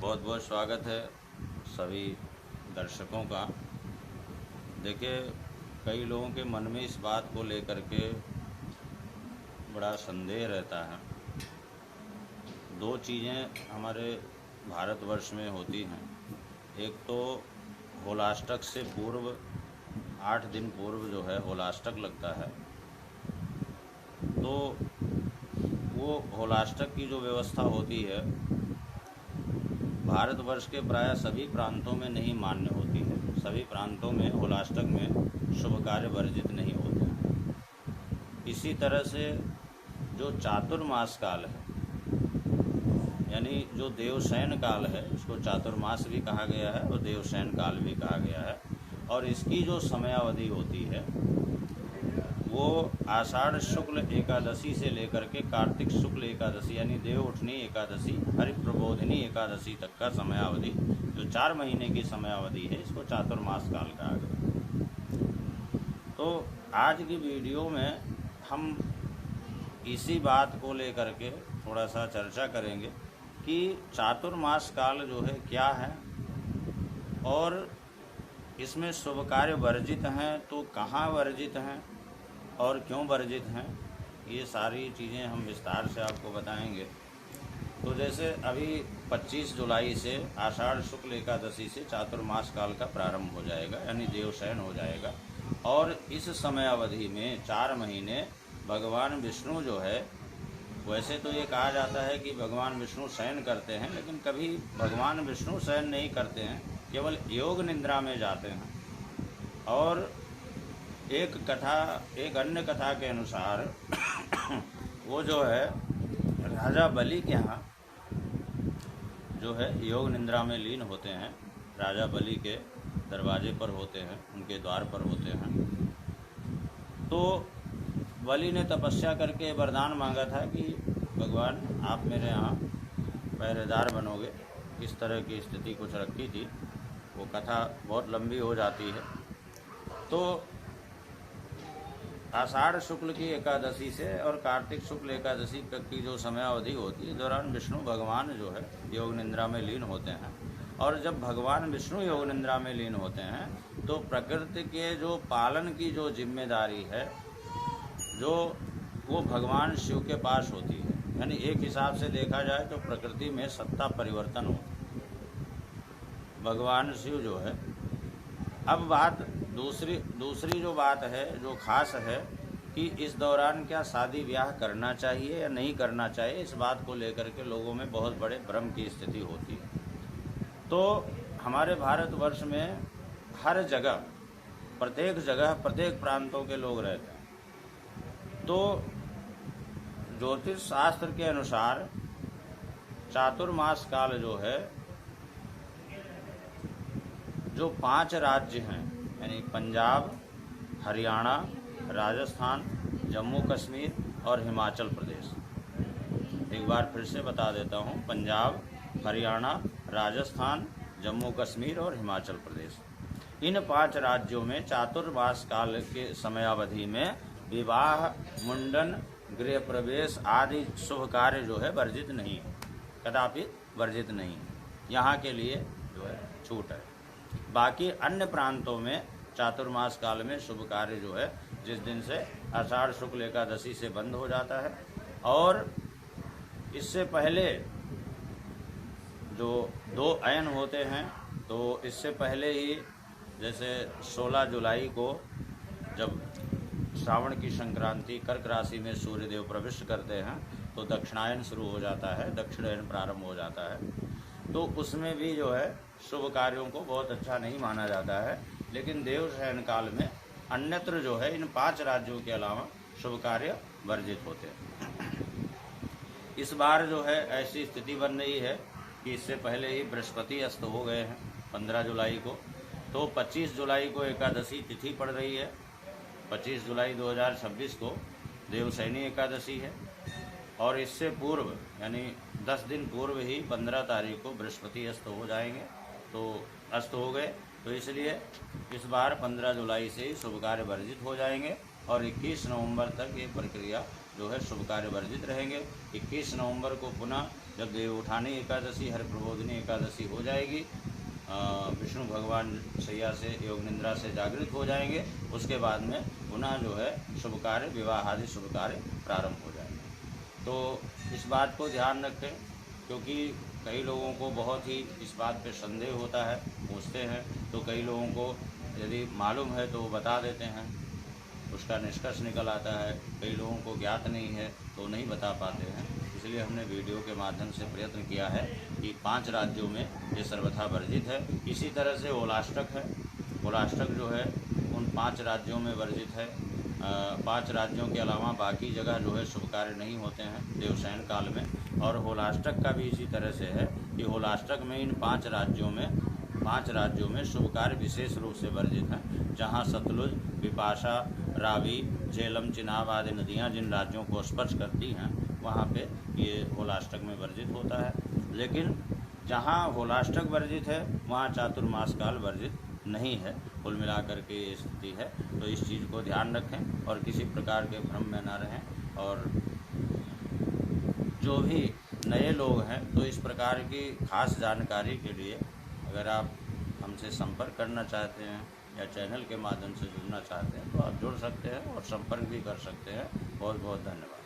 बहुत बहुत स्वागत है सभी दर्शकों का। देखिए, कई लोगों के मन में इस बात को लेकर के बड़ा संदेह रहता है। दो चीज़ें हमारे भारतवर्ष में होती हैं। एक तो होलाष्टक से पूर्व 8 दिन पूर्व जो है होलाष्टक लगता है, तो वो होलाष्टक की जो व्यवस्था होती है भारतवर्ष के प्रायः सभी प्रांतों में नहीं मान्य होती है। सभी प्रांतों में होलाष्टक में शुभ कार्य वर्जित नहीं होते हैं। इसी तरह से जो चातुर्मास काल है, यानी जो देवशयन काल है, इसको चातुर्मास भी कहा गया है और देवशयन काल भी कहा गया है, और इसकी जो समयावधि होती है वो आषाढ़ शुक्ल एकादशी से लेकर के कार्तिक शुक्ल एकादशी यानी देव उठनी एकादशी, हरिप्रबोधिनी एकादशी तक का समयावधि, जो 4 महीने की समयावधि है, इसको चातुर्मास काल कहा गया। तो आज की वीडियो में हम इसी बात को लेकर के थोड़ा सा चर्चा करेंगे कि चातुर्मास काल जो है क्या है और इसमें शुभ कार्य वर्जित हैं तो कहाँ वर्जित हैं और क्यों वर्जित हैं, ये सारी चीज़ें हम विस्तार से आपको बताएंगे। तो जैसे अभी 25 जुलाई से आषाढ़ शुक्ल एकादशी से चातुर्मास काल का प्रारंभ हो जाएगा, यानी देवशयन हो जाएगा। और इस समयावधि में 4 महीने भगवान विष्णु जो है, वैसे तो ये कहा जाता है कि भगवान विष्णु शयन करते हैं, लेकिन कभी भगवान विष्णु शयन नहीं करते हैं, केवल योग निद्रा में जाते हैं। और एक अन्य कथा के अनुसार वो जो है राजा बलि के यहाँ जो है योग निद्रा में लीन होते हैं। राजा बलि के दरवाजे पर होते हैं, उनके द्वार पर होते हैं। तो बलि ने तपस्या करके वरदान मांगा था कि भगवान आप मेरे यहाँ पहरेदार बनोगे, इस तरह की स्थिति कुछ रखी थी। वो कथा बहुत लंबी हो जाती है। तो आषाढ़ शुक्ल की एकादशी से और कार्तिक शुक्ल एकादशी तक की जो समयावधि होती है, दौरान विष्णु भगवान जो है योग निद्रा में लीन होते हैं। और जब भगवान विष्णु योग निद्रा में लीन होते हैं तो प्रकृति के जो पालन की जो जिम्मेदारी है जो वो भगवान शिव के पास होती है। यानी एक हिसाब से देखा जाए तो प्रकृति में सत्ता परिवर्तन होता है, भगवान शिव जो है। अब बात दूसरी जो बात है, जो खास है कि इस दौरान क्या शादी ब्याह करना चाहिए या नहीं करना चाहिए, इस बात को लेकर के लोगों में बहुत बड़े भ्रम की स्थिति होती है। तो हमारे भारतवर्ष में हर जगह, प्रत्येक जगह, प्रत्येक प्रांतों के लोग रहते हैं। तो ज्योतिष शास्त्र के अनुसार चातुर्मास काल जो है, जो 5 राज्य हैं, यानी पंजाब, हरियाणा, राजस्थान, जम्मू कश्मीर और हिमाचल प्रदेश। एक बार फिर से बता देता हूँ, पंजाब, हरियाणा, राजस्थान, जम्मू कश्मीर और हिमाचल प्रदेश। इन 5 राज्यों में चातुर्मास काल के समयावधि में विवाह, मुंडन, गृह प्रवेश आदि शुभ कार्य जो है वर्जित नहीं है, कदापि वर्जित नहीं है। यहाँ के लिए जो है छूट है। बाकी अन्य प्रांतों में चातुर्मास काल में शुभ कार्य जो है जिस दिन से आषाढ़ शुक्ल एकादशी से बंद हो जाता है, और इससे पहले जो 2 अयन होते हैं, तो इससे पहले ही जैसे 16 जुलाई को जब श्रावण की संक्रांति कर्क राशि में सूर्यदेव प्रविष्ट करते हैं तो दक्षिणायन शुरू हो जाता है, दक्षिणायन प्रारंभ हो जाता है। तो उसमें भी जो है शुभ कार्यों को बहुत अच्छा नहीं माना जाता है, लेकिन देवशयन काल में अन्यत्र जो है इन 5 राज्यों के अलावा शुभ कार्य वर्जित होते हैं। इस बार जो है ऐसी स्थिति बन रही है कि इससे पहले ही बृहस्पति अस्त हो गए हैं 15 जुलाई को, तो 25 जुलाई को एकादशी तिथि पड़ रही है। 25 जुलाई 2026 को देवशयनी एकादशी है, और इससे पूर्व यानी 10 दिन पूर्व ही 15 तारीख को बृहस्पति अस्त हो जाएंगे, तो अस्त हो गए, तो इसलिए इस बार 15 जुलाई से ही शुभ कार्य वर्जित हो जाएंगे और 21 नवंबर तक ये प्रक्रिया जो है शुभ कार्य वर्जित रहेंगे। 21 नवंबर को पुनः जब देवउठानी एकादशी हर प्रबोधिनी एकादशी हो जाएगी, विष्णु भगवान शैया से योग निद्रा से जागृत हो जाएंगे, उसके बाद में पुनः जो है शुभ कार्य, विवाह आदि शुभ कार्य प्रारंभ हो जाएंगे। तो इस बात को ध्यान रखें, क्योंकि कई लोगों को बहुत ही इस बात पे संदेह होता है, पूछते हैं, तो कई लोगों को यदि मालूम है तो वो बता देते हैं, उसका निष्कर्ष निकल आता है। कई लोगों को ज्ञात नहीं है तो नहीं बता पाते हैं, इसलिए हमने वीडियो के माध्यम से प्रयत्न किया है कि 5 राज्यों में ये सर्वथा वर्जित है। इसी तरह से होलाष्टक है, होलाष्टक जो है उन 5 राज्यों में वर्जित है। 5 राज्यों के अलावा बाकी जगह जो है शुभ कार्य नहीं होते हैं देवशयन काल में। और होलाष्टक का भी इसी तरह से है कि होलाष्टक में इन 5 राज्यों में शुभ कार्य विशेष रूप से वर्जित हैं, जहाँ सतलुज, बिपाशा, रावी, झेलम, चिनाब आदि नदियाँ जिन राज्यों को स्पर्श करती हैं वहाँ पे ये होलाष्टक में वर्जित होता है। लेकिन जहाँ होलाष्टक वर्जित है वहाँ चातुर्मास काल वर्जित नहीं है। कुल मिलाकर के ये स्थिति है। तो इस चीज़ को ध्यान रखें और किसी प्रकार के भ्रम में न रहें। और जो भी नए लोग हैं तो इस प्रकार की खास जानकारी के लिए अगर आप हमसे संपर्क करना चाहते हैं या चैनल के माध्यम से जुड़ना चाहते हैं तो आप जुड़ सकते हैं और संपर्क भी कर सकते हैं। बहुत बहुत धन्यवाद।